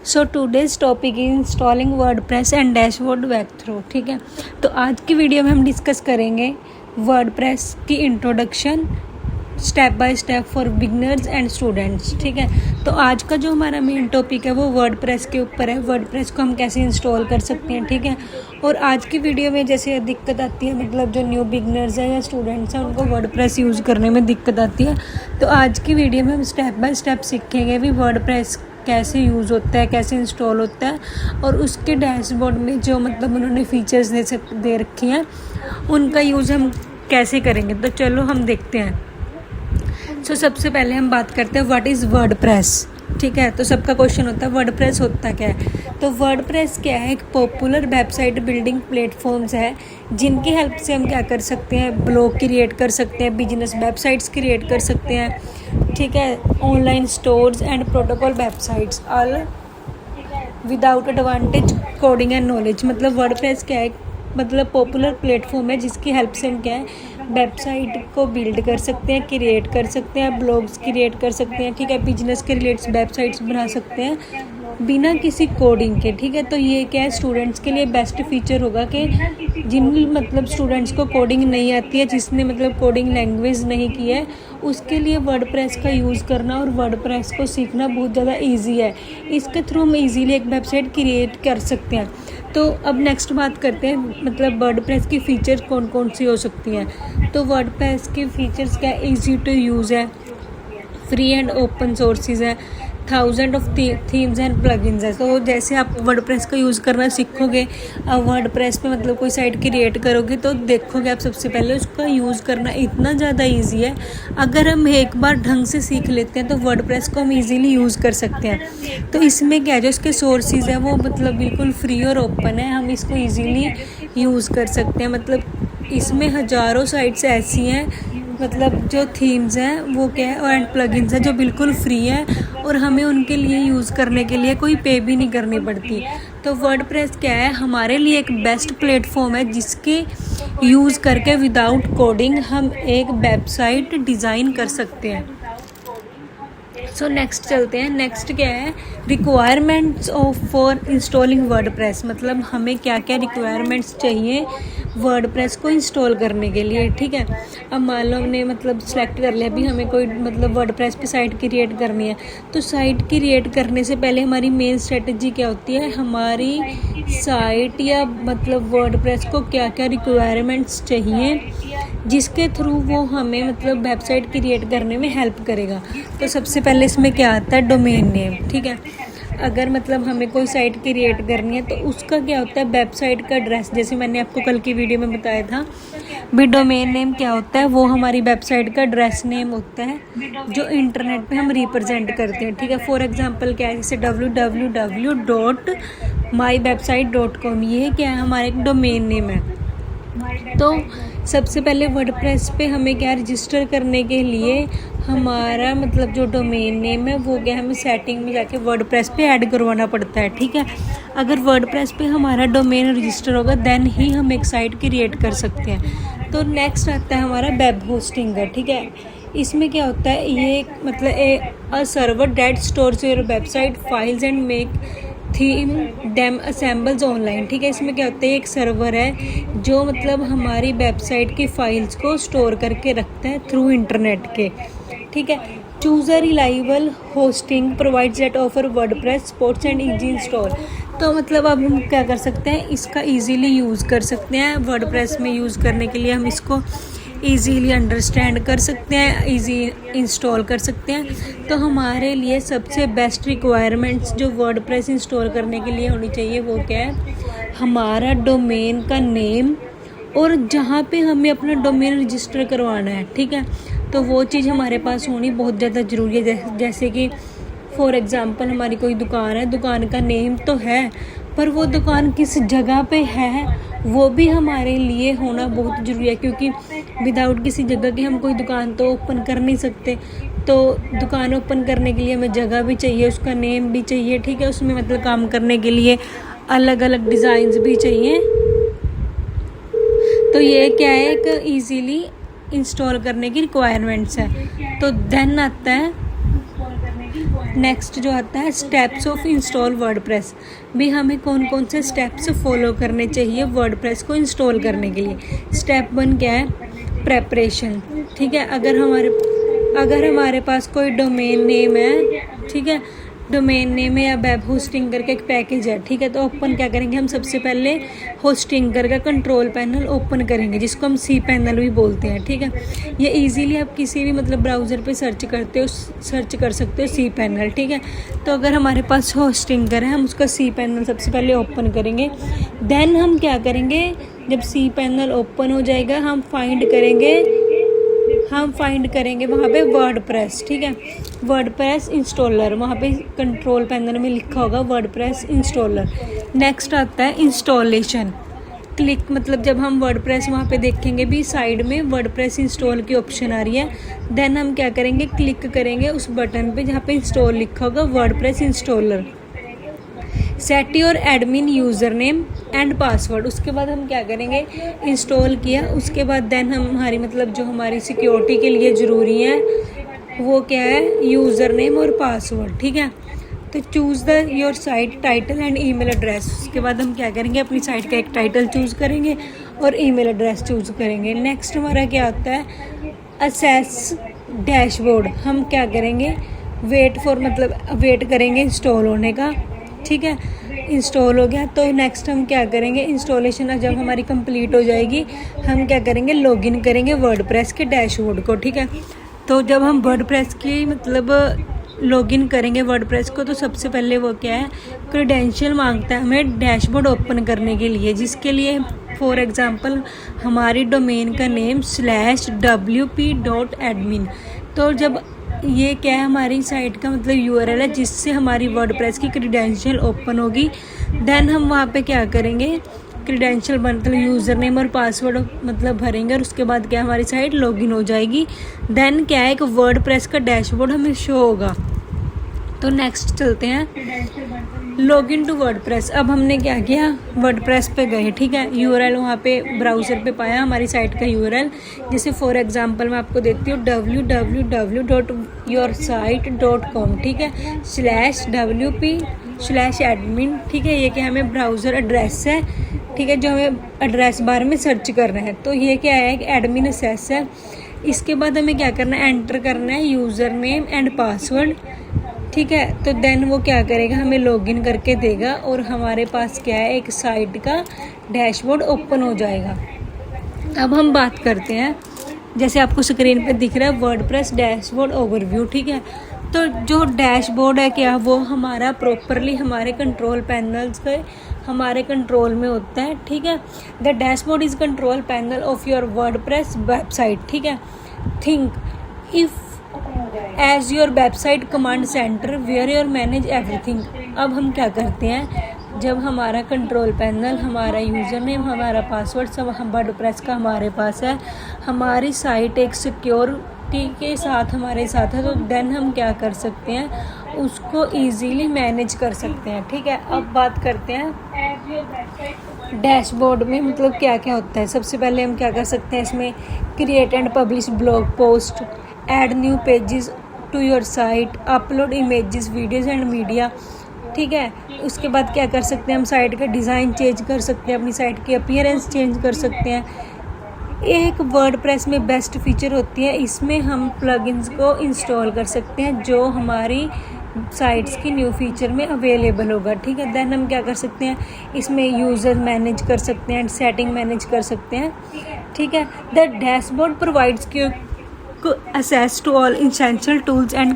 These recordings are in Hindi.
So today's topic is installing WordPress and dashboard walk through. ठीक है, तो आज की वीडियो में हम डिस्कस करेंगे वर्डप्रेस की introduction step by step for beginners and students. ठीक है, तो आज का जो हमारा मेन टॉपिक है वो वर्डप्रेस के ऊपर है। वर्डप्रेस को हम कैसे इंस्टॉल कर सकते हैं। ठीक है, और आज की वीडियो में जैसे दिक्कत आती है, मतलब जो न्यू बिगनर्स है या स्टूडेंट्स हैं उनको वर्डप्रेस यूज़ करने में दिक्कत आती है, तो आज की वीडियो में हम स्टेप बाय स्टेप सीखेंगे भी वर्डप्रेस कैसे यूज़ होता है, कैसे इंस्टॉल होता है, और उसके डैशबोर्ड में जो मतलब उन्होंने फीचर्स दे रखी हैं उनका यूज़ हम कैसे करेंगे। तो चलो हम देखते हैं। सबसे पहले हम बात करते हैं व्हाट इज़ वर्डप्रेस। ठीक है, तो सबका क्वेश्चन होता है वर्डप्रेस होता क्या है। तो वर्डप्रेस क्या है, एक पॉपुलर वेबसाइट बिल्डिंग प्लेटफॉर्म्स है जिनकी हेल्प से हम क्या कर सकते हैं, ब्लॉग क्रिएट कर सकते हैं, बिजनेस वेबसाइट्स क्रिएट कर सकते हैं। ठीक है, online stores and protocol websites all without advantage coding and knowledge. मतलब वर्डप्रेस क्या है, मतलब पॉपुलर प्लेटफॉर्म है जिसकी हेल्प से हम क्या है वेबसाइट को बिल्ड कर सकते हैं, क्रिएट कर सकते हैं, ब्लॉग्स क्रिएट कर सकते हैं। ठीक है, बिजनेस के रिलेटेड वेबसाइट्स बना सकते हैं बिना किसी कोडिंग के। ठीक है, तो ये क्या है स्टूडेंट्स के लिए बेस्ट फीचर होगा कि जिन मतलब स्टूडेंट्स को कोडिंग नहीं आती है, जिसने मतलब कोडिंग लैंग्वेज नहीं की है, उसके लिए वर्डप्रेस का यूज़ करना और वर्डप्रेस को सीखना बहुत ज़्यादा ईजी है। इसके थ्रू हम ईजीली एक वेबसाइट क्रिएट कर सकते हैं। तो अब नेक्स्ट बात करते हैं मतलब वर्डप्रेस की फ़ीचर्स कौन कौन सी हो सकती हैं। तो वर्डप्रेस की फ़ीचर्स क्या, इजी टू यूज़ है, फ्री एंड ओपन सोर्सेज है, thousand of themes and plugins है। तो जैसे आप वर्डप्रेस का यूज़ करना सीखोगे, अब वर्डप्रेस पे मतलब कोई साइट क्रिएट करोगे तो देखोगे आप सबसे पहले उसका यूज़ करना इतना ज़्यादा इजी है। अगर हम एक बार ढंग से सीख लेते हैं तो वर्डप्रेस को हम इजीली यूज़ कर सकते हैं। तो इसमें क्या है, जो इसके सोर्सेज है वो मतलब बिल्कुल फ्री और ओपन है, हम इसको ईजीली यूज़ कर सकते हैं। मतलब इसमें हज़ारों साइट्स ऐसी हैं, मतलब जो थीम्स हैं वो क्या है एंड प्लगइन्स है जो बिल्कुल फ्री है और हमें उनके लिए यूज़ करने के लिए कोई पे भी नहीं करनी पड़ती। तो वर्डप्रेस क्या है, हमारे लिए एक बेस्ट प्लेटफॉर्म है जिसके यूज़ करके विदाउट कोडिंग हम एक वेबसाइट डिज़ाइन कर सकते हैं। नेक्स्ट चलते हैं। नेक्स्ट क्या है, requirements of for installing WordPress. मतलब हमें क्या क्या रिक्वायरमेंट्स चाहिए वर्डप्रेस को इंस्टॉल करने के लिए। ठीक है, अब मान लो हमने मतलब सेलेक्ट कर लिया भी हमें कोई मतलब वर्डप्रेस पे साइट क्रिएट करनी है। तो साइट क्रिएट करने से पहले हमारी मेन स्ट्रेटजी क्या होती है, हमारी साइट या मतलब वर्डप्रेस को क्या क्या रिक्वायरमेंट्स चाहिए जिसके थ्रू वो हमें मतलब वेबसाइट क्रिएट करने में हेल्प करेगा। तो सबसे पहले इसमें क्या आता है, डोमेन नेम। ठीक है, अगर मतलब हमें कोई साइट क्रिएट करनी है तो उसका क्या होता है, वेबसाइट का एड्रेस। जैसे मैंने आपको कल की वीडियो में बताया था भी डोमेन नेम क्या होता है, वो हमारी वेबसाइट का एड्रेस नेम होता है जो इंटरनेट पे हम रिप्रेजेंट करते हैं। ठीक है, फॉर एग्जांपल क्या है, जैसे www.mywebsite.com, ये क्या है हमारा एक डोमेन नेम है। तो सबसे पहले वर्डप्रेस पे हमें क्या रजिस्टर करने के लिए हमारा मतलब जो डोमेन नेम है वो क्या हमें सेटिंग में जाके वर्डप्रेस पे ऐड करवाना पड़ता है। ठीक है, अगर वर्डप्रेस पे हमारा डोमेन रजिस्टर होगा देन ही हम एक साइट क्रिएट कर सकते हैं। तो नेक्स्ट आता है हमारा वेब होस्टिंग का। ठीक है, इसमें क्या होता है, ये मतलब a server that stores your website files and make theme them assembles online. ठीक है, इसमें क्या होता है, एक सर्वर है जो मतलब हमारी वेबसाइट की फाइल्स को स्टोर करके रखता है थ्रू इंटरनेट के। ठीक है, choose a reliable hosting provides that offer WordPress supports and easy install. तो मतलब अब हम क्या कर सकते हैं, इसका इजीली यूज़ कर सकते हैं। वर्डप्रेस में यूज़ करने के लिए हम इसको ईज़ीली अंडरस्टैंड कर सकते हैं, इजी इंस्टॉल कर सकते हैं। तो हमारे लिए सबसे बेस्ट रिक्वायरमेंट्स जो वर्डप्रेस इंस्टॉल करने के लिए होनी चाहिए वो क्या है, हमारा डोमेन का नेम और जहाँ पे हमें अपना डोमेन रजिस्टर करवाना है। ठीक है, तो वो चीज़ हमारे पास होनी बहुत ज़्यादा ज़रूरी है। जैसे कि फॉर एग्ज़ाम्पल हमारी कोई दुकान है, दुकान का नेम तो है पर वो दुकान किस जगह पे है वो भी हमारे लिए होना बहुत ज़रूरी है, क्योंकि विदाउट किसी जगह के हम कोई दुकान तो ओपन कर नहीं सकते। तो दुकान ओपन करने के लिए हमें जगह भी चाहिए, उसका नेम भी चाहिए। ठीक है, उसमें मतलब काम करने के लिए अलग अलग डिज़ाइंस भी चाहिए। तो ये क्या है, एक ईजीली इंस्टॉल करने की रिक्वायरमेंट्स है। तो देन आता है नेक्स्ट जो आता है स्टेप्स ऑफ इंस्टॉल वर्डप्रेस, भी हमें कौन कौन से स्टेप्स फॉलो करने चाहिए वर्डप्रेस को इंस्टॉल करने के लिए। स्टेप 1 क्या है, प्रेपरेशन। ठीक है, अगर हमारे पास कोई डोमेन नेम है, ठीक है, डोमेन नेम है या वेब होस्टिंगर का एक पैकेज है, ठीक है, तो ओपन क्या करेंगे हम, सबसे पहले होस्टिंगर का कंट्रोल पैनल ओपन करेंगे, जिसको हम सी पैनल भी बोलते हैं। ठीक है, ये इजीली आप किसी भी मतलब ब्राउज़र पे सर्च कर सकते हो सी पैनल। ठीक है, तो अगर हमारे पास होस्टिंगर है, हम उसका सी पैनल सबसे पहले ओपन करेंगे। देन हम क्या करेंगे, जब सी पैनल ओपन हो जाएगा हम फाइंड करेंगे वहाँ पे वर्डप्रेस। ठीक है, वर्डप्रेस इंस्टॉलर, वहाँ पे कंट्रोल पैनल में लिखा होगा वर्डप्रेस इंस्टॉलर। नेक्स्ट आता है इंस्टॉलेशन। क्लिक मतलब जब हम वर्डप्रेस वहाँ पे देखेंगे भी साइड में वर्डप्रेस इंस्टॉल की ऑप्शन आ रही है, देन हम क्या करेंगे, क्लिक करेंगे उस बटन पे जहाँ पे इंस्टॉल लिखा होगा WordPress installer. Set your admin user name and password. उसके बाद हम क्या करेंगे, इंस्टॉल किया, उसके बाद देन हमारी मतलब जो हमारी सिक्योरिटी के लिए ज़रूरी है वो क्या है, यूज़र नेम और पासवर्ड। ठीक है, तो choose the your site title and email address. उसके बाद हम क्या करेंगे, अपनी साइट का एक टाइटल चूज़ करेंगे और ईमेल एड्रेस चूज़ करेंगे। नेक्स्ट हमारा क्या आता है, असेस डैशबोर्ड। हम क्या करेंगे, वेट करेंगे इंस्टॉल होने का। ठीक है, इंस्टॉल हो गया तो नेक्स्ट हम क्या करेंगे, इंस्टॉलेशन जब हमारी कंप्लीट हो जाएगी हम क्या करेंगे, लॉगिन करेंगे वर्डप्रेस के डैशबोर्ड को। ठीक है, तो जब हम वर्डप्रेस की मतलब लॉगिन करेंगे वर्डप्रेस को, तो सबसे पहले वो क्या है, क्रेडेंशियल मांगता है हमें डैशबोर्ड ओपन करने के लिए, जिसके लिए फॉर एग्जांपल हमारी डोमेन का नेम /wp.admin। तो जब ये क्या है, हमारी साइट का मतलब URL है जिससे हमारी वर्डप्रेस की क्रेडेंशियल ओपन होगी। देन हम वहाँ पे क्या करेंगे, क्रेडेंशियल मतलब यूज़र नेम और पासवर्ड मतलब भरेंगे और उसके बाद क्या हमारी साइट लॉगिन हो जाएगी। देन क्या है, एक वर्डप्रेस का डैशबोर्ड हमें शो होगा। तो नेक्स्ट चलते हैं, लॉगिन टू वर्डप्रेस। अब हमने क्या किया, वर्डप्रेस पे गए। ठीक है, URL वहाँ पे ब्राउज़र पे पाया हमारी साइट का URL, जैसे फॉर एग्जांपल मैं आपको देती हूँ www.yoursite.com। ठीक है, /wp/admin। ठीक है, ये क्या हमें ब्राउज़र एड्रेस है। ठीक है, जो हमें एड्रेस बार में सर्च करना है, तो ये क्या है, कि एडमिन एक्सेस है। इसके बाद हमें क्या करना है, एंटर करना है यूज़र नेम एंड पासवर्ड। ठीक है, तो देन वो क्या करेगा, हमें लॉगिन करके देगा और हमारे पास क्या है, एक साइट का डैशबोर्ड ओपन हो जाएगा। अब हम बात करते हैं, जैसे आपको स्क्रीन पे दिख रहा है वर्डप्रेस डैशबोर्ड ओवरव्यू। ठीक है, तो जो डैशबोर्ड है क्या, वो हमारा प्रॉपरली हमारे कंट्रोल पैनल्स के हमारे कंट्रोल में होता है। ठीक है, the dashboard is control panel of your WordPress website. ठीक है, think if as your website command center where your manage everything. अब हम क्या करते हैं, जब हमारा कंट्रोल पैनल, हमारा यूज़र नेम, हमारा पासवर्ड सब हम वर्डप्रेस का हमारे पास है, हमारी साइट एक सिक्योरिटी के साथ हमारे साथ है, तो देन हम क्या कर सकते हैं, उसको इजीली मैनेज कर सकते हैं। ठीक है, अब बात करते हैं डैशबोर्ड में मतलब क्या क्या होता है। सबसे पहले हम क्या कर सकते हैं, इसमें create and publish blog post, add new pages to your site, upload images videos and media. ठीक है, उसके बाद क्या कर सकते हैं, हम साइट का डिज़ाइन चेंज कर सकते हैं, अपनी साइट की अपीयरेंस चेंज कर सकते हैं। एक वर्डप्रेस में बेस्ट फीचर होती है, इसमें हम प्लगइन्स को इंस्टॉल कर सकते हैं जो हमारी साइट्स की न्यू फीचर में अवेलेबल होगा। ठीक है, देन हम क्या कर सकते हैं, इसमें यूज़र मैनेज कर सकते हैं, सेटिंग मैनेज कर सकते हैं। ठीक है, the dashboard provides access to all essential tools and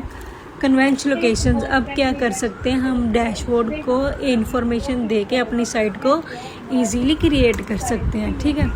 convenient locations. अब क्या कर सकते हैं, हम डैशबोर्ड को इंफॉर्मेशन दे के अपनी साइट को इजीली क्रिएट कर सकते हैं। ठीक है,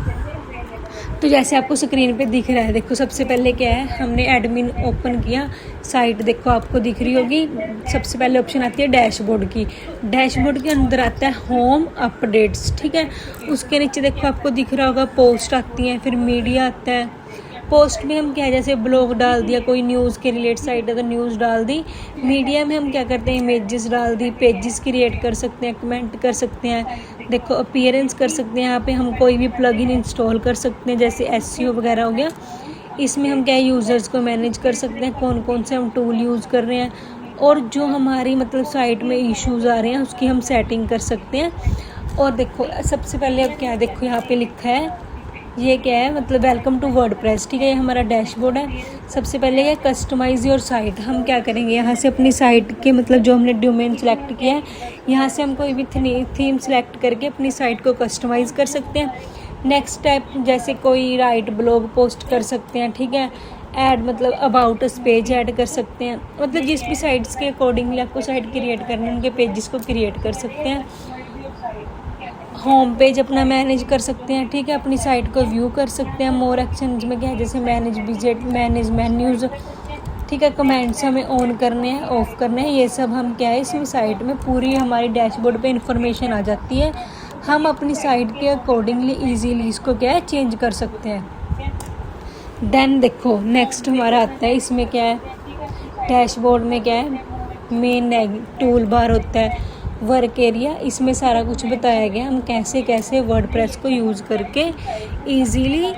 तो जैसे आपको स्क्रीन पे दिख रहा है, देखो सबसे पहले क्या है, हमने एडमिन ओपन किया, साइट देखो आपको दिख रही होगी। सबसे पहले ऑप्शन आती है डैशबोर्ड की, डैशबोर्ड के अंदर आता है होम अपडेट्स। ठीक है, उसके नीचे देखो आपको दिख रहा होगा पोस्ट आती है, फिर मीडिया आता है। पोस्ट में हम क्या है, जैसे ब्लॉग डाल दिया, कोई न्यूज़ के रिलेटेड साइट है तो न्यूज़ डाल दी। मीडिया में हम क्या करते हैं, इमेजेस डाल दी, पेजेस क्रिएट कर सकते हैं, कमेंट कर सकते हैं, देखो अपीयरेंस कर सकते हैं। यहाँ पे हम कोई भी प्लगइन इंस्टॉल कर सकते हैं, जैसे SEO वगैरह हो गया। इसमें हम क्या यूज़र्स को मैनेज कर सकते हैं, कौन कौन से हम टूल यूज़ कर रहे हैं, और जो हमारी मतलब साइट में इश्यूज़ आ रहे हैं उसकी हम सेटिंग कर सकते हैं। और देखो सबसे पहले अब क्या है, देखो यहाँ पे लिखा है, ये क्या है मतलब वेलकम टू वर्डप्रेस, ठीक है। ये हमारा डैशबोर्ड है। सबसे पहले ये कस्टमाइज योर साइट, हम क्या करेंगे यहाँ से अपनी साइट के मतलब जो हमने डोमेन सेलेक्ट किया है यहाँ से हम कोई भी थीम सेलेक्ट करके अपनी साइट को कस्टमाइज़ कर सकते हैं। नेक्स्ट स्टेप, जैसे कोई राइट ब्लॉग पोस्ट कर सकते हैं, ठीक है। ऐड मतलब अबाउट अस पेज ऐड कर सकते हैं, मतलब जिस भी साइट्स के अकॉर्डिंगली आपको साइट क्रिएट करनी है उनके पेजेस को क्रिएट कर सकते हैं। होम पेज अपना मैनेज कर सकते हैं, ठीक है। अपनी साइट को व्यू कर सकते हैं। मोर एक्शंस में क्या है, जैसे मैनेज विजिट, मैनेज मेन्यूज़, ठीक है। कमेंट्स हमें ऑन करने हैं, ऑफ करने हैं, ये सब हम क्या है इसमें साइट में पूरी हमारी डैशबोर्ड पे इन्फॉर्मेशन आ जाती है। हम अपनी साइट के अकॉर्डिंगली इजीली इसको क्या है चेंज कर सकते हैं। देन देखो नेक्स्ट हमारा आता है, इसमें क्या है डैशबोर्ड में क्या है, मेन टूल बार होता है, वर्क एरिया, इसमें सारा कुछ बताया गया हम कैसे कैसे वर्डप्रेस को यूज़ करके इजीली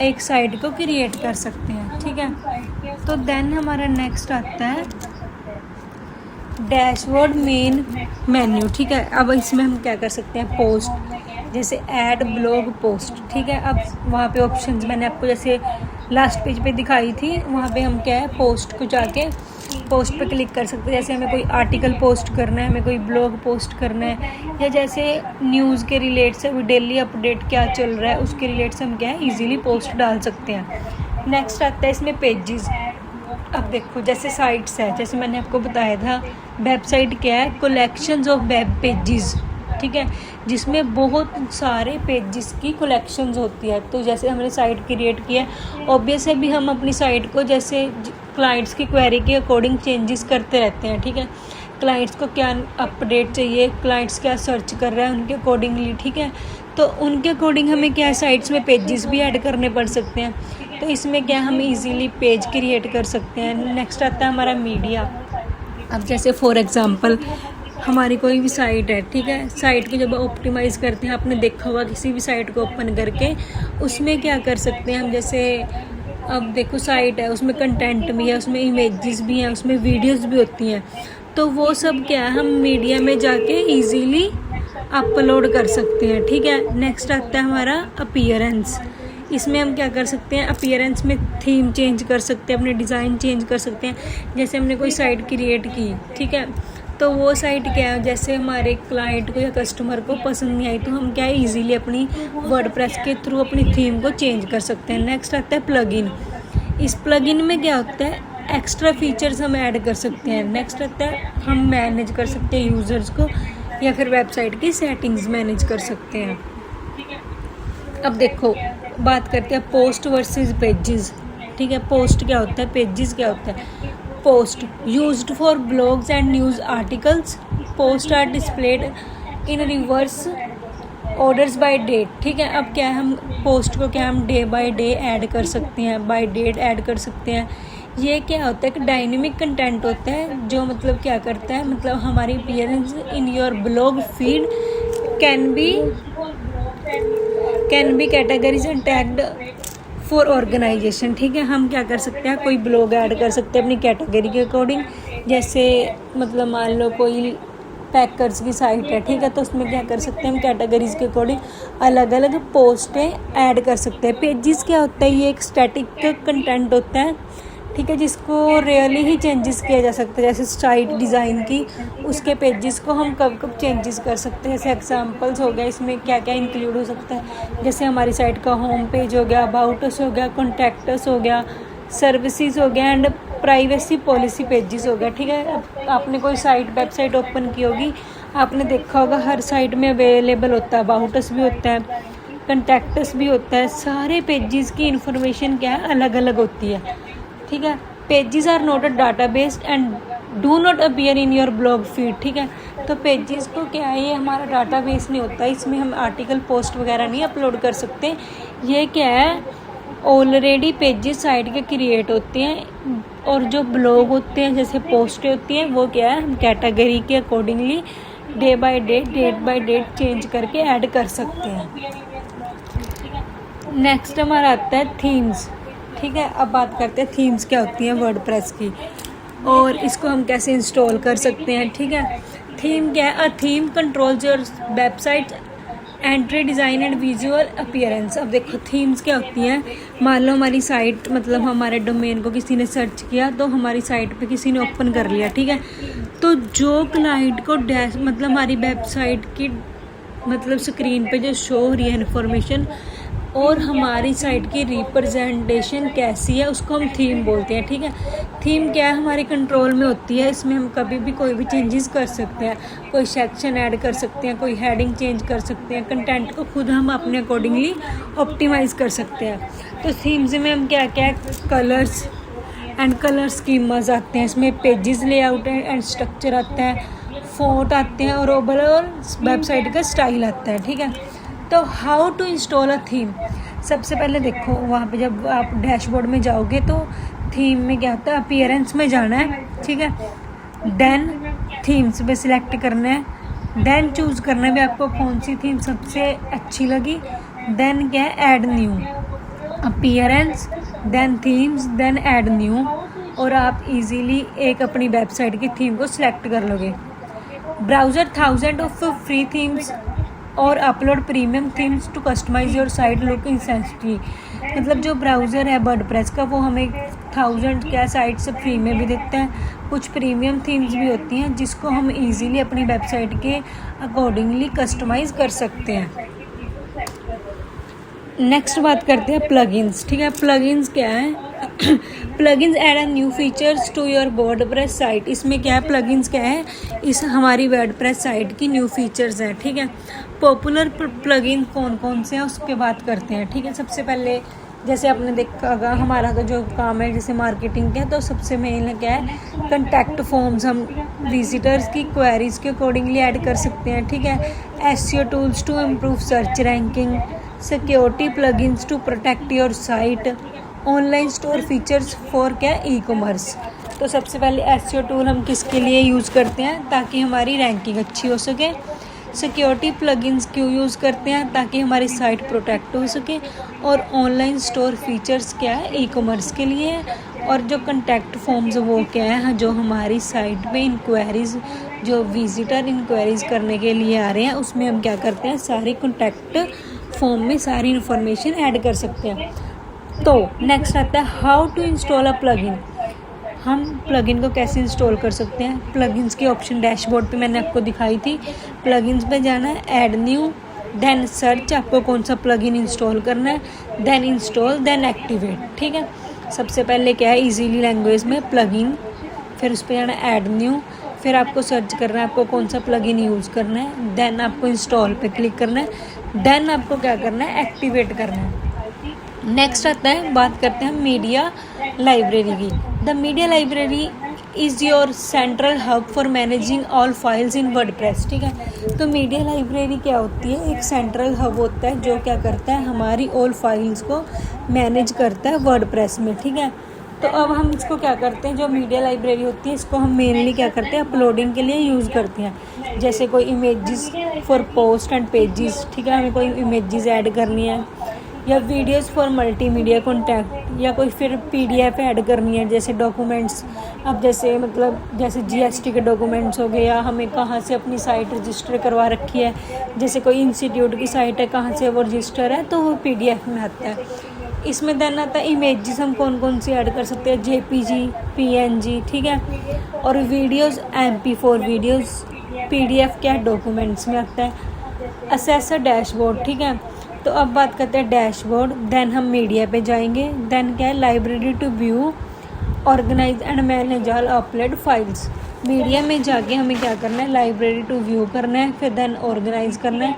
एक साइट को क्रिएट कर सकते हैं, ठीक है। तो देन हमारा नेक्स्ट आता है डैशबोर्ड मेन मेन्यू, ठीक है। अब इसमें हम क्या कर सकते हैं, पोस्ट, जैसे ऐड ब्लॉग पोस्ट, ठीक है। अब वहाँ पे ऑप्शंस मैंने आपको जैसे लास्ट पेज पे दिखाई थी, वहाँ पे हम क्या है पोस्ट को जाके पोस्ट पे क्लिक कर सकते हैं। जैसे हमें कोई आर्टिकल पोस्ट करना है, हमें कोई ब्लॉग पोस्ट करना है, या जैसे न्यूज़ के रिलेट से डेली अपडेट क्या चल रहा है उसके रिलेट से हम क्या है इजीली पोस्ट डाल सकते हैं। नेक्स्ट आता है इसमें पेजेस। अब देखो जैसे साइट्स है, जैसे मैंने आपको बताया था वेबसाइट क्या है, कलेक्शंस ऑफ वेब पेजेस, ठीक है, जिसमें बहुत सारे पेजेस की कलेक्शंस होती है। तो जैसे हमने साइट क्रिएट किया है, ऑब्वियस है भी हम अपनी साइट को जैसे क्लाइंट्स की क्वेरी के अकॉर्डिंग चेंजेस करते रहते हैं, ठीक है। क्लाइंट्स को क्या अपडेट चाहिए, क्लाइंट्स क्या सर्च कर रहा है उनके अकॉर्डिंगली, ठीक है। तो उनके अकॉर्डिंग हमें क्या साइट्स में पेजेस भी ऐड करने पड़ सकते हैं। तो इसमें क्या हम इजीली पेज क्रिएट कर सकते हैं। नेक्स्ट आता है हमारा मीडिया। अब जैसे फॉर एग्जांपल हमारी कोई भी साइट है, ठीक है, साइट को जब ऑप्टिमाइज़ करते हैं, आपने देखा होगा किसी भी साइट को ओपन करके उसमें क्या कर सकते हैं हम, जैसे अब देखो साइट है उसमें कंटेंट भी है, उसमें इमेजेस भी हैं, उसमें वीडियोस भी होती हैं। तो वो सब क्या है हम मीडिया में जाके इजीली अपलोड कर सकते हैं, ठीक है। नेक्स्ट आता है हमारा अपीयरेंस। इसमें हम क्या कर सकते हैं, अपीयरेंस में थीम चेंज कर सकते हैं, अपने डिज़ाइन चेंज कर सकते हैं। जैसे हमने कोई साइट क्रिएट की, ठीक है, तो वो साइट क्या है जैसे हमारे क्लाइंट को या कस्टमर को पसंद नहीं आई तो हम क्या है इजीली अपनी वर्डप्रेस के थ्रू अपनी थीम को चेंज कर सकते हैं। नेक्स्ट आता है प्लगइन। इस प्लगइन में क्या होता है एक्स्ट्रा फीचर्स हम ऐड कर सकते हैं। नेक्स्ट आता है हम मैनेज कर सकते हैं यूज़र्स को, या फिर वेबसाइट की सेटिंग्स मैनेज कर सकते हैं। अब देखो बात करते हैं पोस्ट वर्सेस पेजेस, ठीक है। पोस्ट क्या होता है, पेजेस क्या होता है। Post used for blogs and news articles, post are displayed in reverse orders by date, ठीक है। अब क्या है हम पोस्ट को क्या हम डे बाय डे ऐड कर सकते हैं, बाय डेट ऐड कर सकते हैं। ये क्या होता है कि डायनेमिक कंटेंट होता है जो मतलब क्या करता है, मतलब हमारी appearance in your blog feed can be categories and tagged for organization, ठीक है। हम क्या कर सकते हैं कोई ब्लॉग ऐड कर सकते हैं अपनी कैटेगरी के अकॉर्डिंग। जैसे मतलब मान लो कोई पैकर्स की साइट है, ठीक है, तो उसमें क्या कर सकते हैं हम कैटेगरीज के अकॉर्डिंग अलग अलग पोस्टें ऐड कर सकते हैं। पेजेस क्या होता है, ये एक स्टैटिक कंटेंट होता है, ठीक है, जिसको रेयरली ही चेंजेस किया जा सकता है। जैसे साइट डिज़ाइन की उसके पेजेस को हम कब कब चेंजेस कर सकते हैं। जैसे एग्जांपल्स हो गया, इसमें क्या क्या इंक्लूड हो सकता है, जैसे हमारी साइट का होम पेज हो गया, अबाउट अस हो गया, कॉन्टैक्ट अस हो गया, सर्विसेज हो गया एंड प्राइवेसी पॉलिसी पेजेस हो गया, ठीक है। आपने कोई साइट वेबसाइट ओपन की होगी, आपने देखा होगा हर साइट में अवेलेबल होता है, अबाउट अस भी होता है, कॉन्टैक्ट अस भी होता है। सारे पेजेस की इंफॉर्मेशन क्या है अलग अलग होती है, ठीक है। Pages are not a data based and do not appear in your blog feed, ठीक है। तो पेजेस को क्या है ये हमारा डाटा बेस नहीं होता, इसमें हम आर्टिकल पोस्ट वगैरह नहीं अपलोड कर सकते। ये क्या है ऑलरेडी पेजेस साइट के क्रिएट होते हैं, और जो ब्लॉग होते हैं जैसे पोस्टें होती हैं वो क्या है हम कैटेगरी के accordingly day by date date by date change करके ऐड कर सकते हैं। नेक्स्ट हमारा आता है थीम्स, ठीक है। अब बात करते हैं थीम्स क्या होती हैं वर्डप्रेस की। और इसको हम कैसे इंस्टॉल कर सकते हैं, ठीक है। थीम क्या है? A theme controls your website entry design and visual appearance. अब देखो थीम्स क्या होती हैं। मान लो हमारी साइट, मतलब हमारे डोमेन को किसी ने सर्च किया तो हमारी साइट पे किसी ने ओपन कर लिया, ठीक है। तो जो क्लाइंट को डैश मतलब हमारी वेबसाइट की मतलब स्क्रीन पे जो शो हो रही है इन्फॉर्मेशन और हमारी साइट की रिप्रेजेंटेशन कैसी है, उसको हम थीम बोलते हैं, ठीक है। थीम क्या है? हमारे कंट्रोल में होती है। इसमें हम कभी भी कोई भी चेंजेस कर सकते हैं, कोई सेक्शन ऐड कर सकते हैं, कोई हेडिंग चेंज कर सकते हैं, कंटेंट को खुद हम अपने अकॉर्डिंगली ऑप्टिमाइज़ कर सकते हैं। तो थीम्स में हम क्या क्या कलर्स एंड कलर स्कीमास आते हैं, इसमें पेजेस लेआउट एंड स्ट्रक्चर आता है, फोट आते हैं और ओवरऑल वेबसाइट का स्टाइल आता है, ठीक है। तो how to install a theme. सबसे पहले देखो वहाँ पे जब आप डैशबोर्ड में जाओगे तो थीम में क्या होता है, अपीयरेंस में जाना है, ठीक है। देन थीम्स पे सिलेक्ट करना है, देन चूज़ करना है भी आपको कौन सी थीम सबसे अच्छी लगी। देन क्या है, add new, appearance, then themes, then add new, और आप इजीली एक अपनी वेबसाइट की थीम को सिलेक्ट कर लोगे। ब्राउज़र 1000 ऑफ फ्री थीम्स और upload premium themes to customize your site look instantly. मतलब जो ब्राउज़र है वर्डप्रेस का वो हमें 1000 क्या साइट से फ्री में भी देता है। कुछ प्रीमियम थीम्स भी होती हैं जिसको हम इजीली अपनी वेबसाइट के अकॉर्डिंगली कस्टमाइज़ कर सकते हैं। नेक्स्ट बात करते हैं प्लगइन्स, ठीक है। प्लगइन्स क्या है? Plugins add a new features to your WordPress site. इसमें क्या है, प्लगइन्स क्या है, इस हमारी वर्डप्रेस साइट की न्यू फीचर्स हैं, ठीक है। पॉपुलर प्लगइन कौन कौन से हैं उसके बात करते हैं, ठीक है। सबसे पहले जैसे आपने देखा होगा हमारा तो जो काम है जैसे मार्केटिंग का, तो सबसे मेन क्या है, कंटैक्ट फॉर्म्स हम विजिटर्स की क्वेरीज के अकॉर्डिंगली ऐड कर सकते हैं, ठीक है। SEO tools to improve search ranking, security plugins to protect your site, online store features for क्या, ई कॉमर्स। तो सबसे पहले एसईओ टूल हम किसके लिए यूज़ करते हैं, ताकि हमारी रैंकिंग अच्छी हो सके। सिक्योरिटी प्लगइन्स क्यों यूज़ करते हैं, ताकि हमारी साइट प्रोटेक्ट हो सके। और ऑनलाइन स्टोर फीचर्स क्या है, ई कॉमर्स के लिए है। और जो कंटैक्ट फॉर्म्स वो क्या है, जो हमारी साइट पे इंक्वायरीज़, जो विजिटर इंक्वायरीज़ करने के लिए आ रहे हैं, उसमें हम क्या करते हैं, सारी कंटैक्ट फॉर्म में सारी इन्फॉर्मेशन ऐड कर सकते हैं। तो नेक्स्ट आता है how to install a plugin. हम प्लगइन को कैसे इंस्टॉल कर सकते हैं। प्लगइन्स की ऑप्शन डैशबोर्ड पे मैंने आपको दिखाई थी। प्लगइन्स पे जाना है, ऐड न्यू, देन सर्च आपको कौन सा प्लगइन इंस्टॉल करना है, देन इंस्टॉल, देन एक्टिवेट, ठीक है। सबसे पहले क्या है, इजीली लैंग्वेज में प्लगइन, फिर उस पर जाना है ऐड न्यू, फिर आपको सर्च करना है आपको कौन सा प्लगइन यूज़ करना है, देन आपको इंस्टॉल पे क्लिक करना है, देन आपको क्या करना है, एक्टिवेट करना है। नेक्स्ट आता है, बात करते हैं मीडिया लाइब्रेरी की। The media library is your central hub for managing all files in WordPress, ठीक है। तो मीडिया लाइब्रेरी क्या होती है, एक सेंट्रल हब होता है जो क्या करता है, हमारी ऑल फाइल्स को मैनेज करता है वर्डप्रेस में, ठीक है। तो अब हम इसको क्या करते हैं, जो मीडिया लाइब्रेरी होती है इसको हम मेनली क्या करते हैं, अपलोडिंग के लिए यूज़ करते हैं। जैसे कोई images for post and pages, ठीक है, हमें कोई इमेजेस ऐड करनी है, या वीडियोस फॉर मल्टीमीडिया कंटेंट, या कोई फिर पीडीएफ ऐड करनी है, जैसे डॉक्यूमेंट्स। अब जैसे मतलब जैसे जीएसटी के डॉक्यूमेंट्स हो गए, या हमें कहाँ से अपनी साइट रजिस्टर करवा रखी है, जैसे कोई इंस्टीट्यूट की साइट है कहाँ से वो रजिस्टर है, तो वो पीडीएफ में आता है। इसमें देन आता है इमेजेस, हम कौन कौन सी ऐड कर सकते हैं, जेपीजी, पीएनजी, ठीक है। और वीडियोस MP4 वीडियोस, पीडीएफ क्या डॉक्यूमेंट्स में आता है। असेस अ डैशबोर्ड, ठीक है। तो अब बात करते हैं डैशबोर्ड, देन हम मीडिया पे जाएंगे, देन क्या है, library to view, organize and manage all upload files. Media में जाके हमें क्या करना है, लाइब्रेरी टू व्यू करना है, फिर देन ऑर्गेनाइज करना है,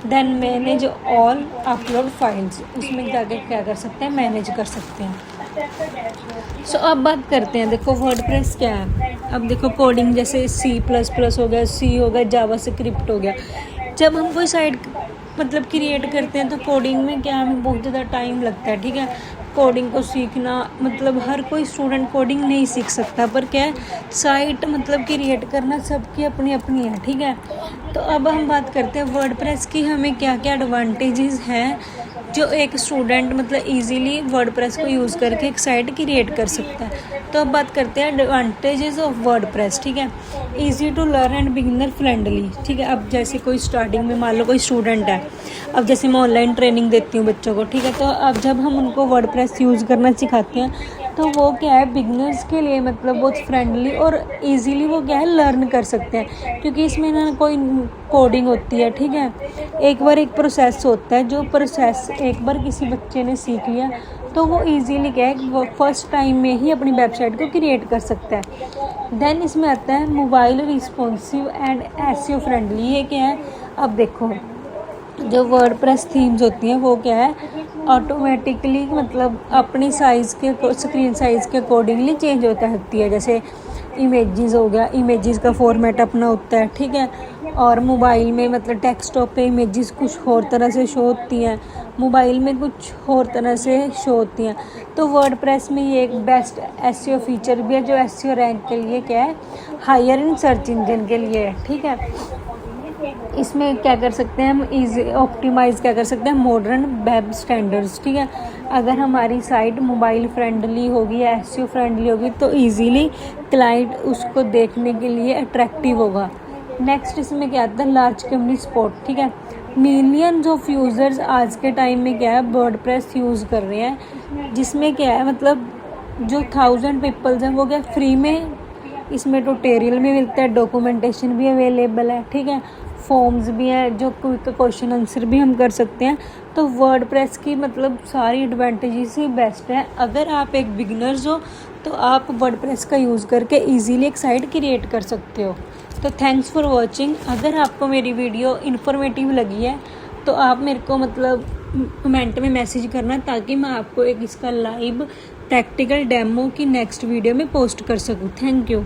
then manage all upload files. उसमें जाके क्या कर सकते हैं, मैनेज कर सकते हैं। सो अब बात करते हैं, देखो वर्डप्रेस क्या है। अब देखो कोडिंग जैसे C++ हो गया, C हो गया, जावास्क्रिप्ट हो गया। जब हम कोई साइट मतलब क्रिएट करते हैं तो कोडिंग में क्या हमें बहुत ज़्यादा टाइम लगता है, ठीक है। कोडिंग को सीखना मतलब हर कोई स्टूडेंट कोडिंग नहीं सीख सकता, पर क्या है, साइट मतलब क्रिएट करना सबकी अपनी अपनी है, ठीक है। तो अब हम बात करते हैं वर्डप्रेस की हमें क्या क्या एडवांटेजेस हैं जो एक स्टूडेंट मतलब इजीली वर्डप्रेस को यूज़ करके एक साइट क्रिएट कर सकता है। तो अब बात करते हैं एडवांटेजेस ऑफ वर्डप्रेस, ठीक है। Easy to learn and beginner friendly, ठीक है। अब जैसे कोई स्टार्टिंग में मान लो कोई स्टूडेंट है, अब जैसे मैं ऑनलाइन ट्रेनिंग देती हूँ बच्चों को, ठीक है। तो अब जब हम उनको वर्डप्रेस यूज़ करना सिखाते हैं तो वो क्या है बिगनर्स के लिए मतलब बहुत फ्रेंडली और इजीली वो क्या है लर्न कर सकते हैं, क्योंकि इसमें ना कोई कोडिंग होती है, ठीक है। एक बार एक प्रोसेस होता है, जो प्रोसेस एक बार किसी बच्चे ने सीख लिया तो वो इजीली क्या है वो फर्स्ट टाइम में ही अपनी वेबसाइट को क्रिएट कर सकता है। देन इसमें आता है mobile responsive and SEO friendly. ये क्या है, अब देखो जो वर्डप्रेस थीम्स होती हैं वो क्या है ऑटोमेटिकली मतलब अपनी साइज़ के स्क्रीन साइज़ के अकॉर्डिंगली चेंज होता रहती है। जैसे इमेजेस हो गया, इमेजेस का फॉर्मेट अपना होता है, ठीक है। और मोबाइल में मतलब डेस्कटॉप पे इमेजेस कुछ और तरह से शो होती हैं, मोबाइल में कुछ और तरह से शो होती हैं। तो वर्डप्रेस में ये एक बेस्ट एसईओ फीचर भी है, जो एसईओ रैंक के लिए क्या है हायर इन सर्च इंजन के लिए है, ठीक है। इसमें क्या कर सकते हैं हम इजी ऑप्टिमाइज़ क्या कर सकते हैं मॉडर्न वेब स्टैंडर्ड्स, ठीक है। अगर हमारी साइट मोबाइल फ्रेंडली होगी या एसईओ फ्रेंडली होगी तो इजीली क्लाइंट उसको देखने के लिए अट्रैक्टिव होगा। नेक्स्ट इसमें क्या आता है लार्ज कम्युनिटी सपोर्ट, ठीक है। मिलियंस ऑफ यूज़र्स आज के टाइम में क्या है वर्डप्रेस यूज़ कर रहे हैं, जिसमें क्या है मतलब जो 1000 पीपल्स हैं वो क्या फ्री में इसमें ट्यूटोरियल भी मिलता है, डॉक्यूमेंटेशन भी अवेलेबल है, ठीक है। फॉर्म्स भी हैं, जो क्विक क्वेश्चन आंसर भी हम कर सकते हैं। तो वर्डप्रेस की मतलब सारी एडवांटेजेस ही बेस्ट है। अगर आप एक बिगिनर्स हो तो आप वर्डप्रेस का यूज़ करके इजीली एक साइट क्रिएट कर सकते हो। तो थैंक्स फॉर वॉचिंग। अगर आपको मेरी वीडियो इन्फॉर्मेटिव लगी है तो आप मेरे को मतलब कमेंट में मैसेज करना, ताकि मैं आपको एक इसका लाइव प्रैक्टिकल डेमो की नेक्स्ट वीडियो में पोस्ट कर सकूँ। Thank you.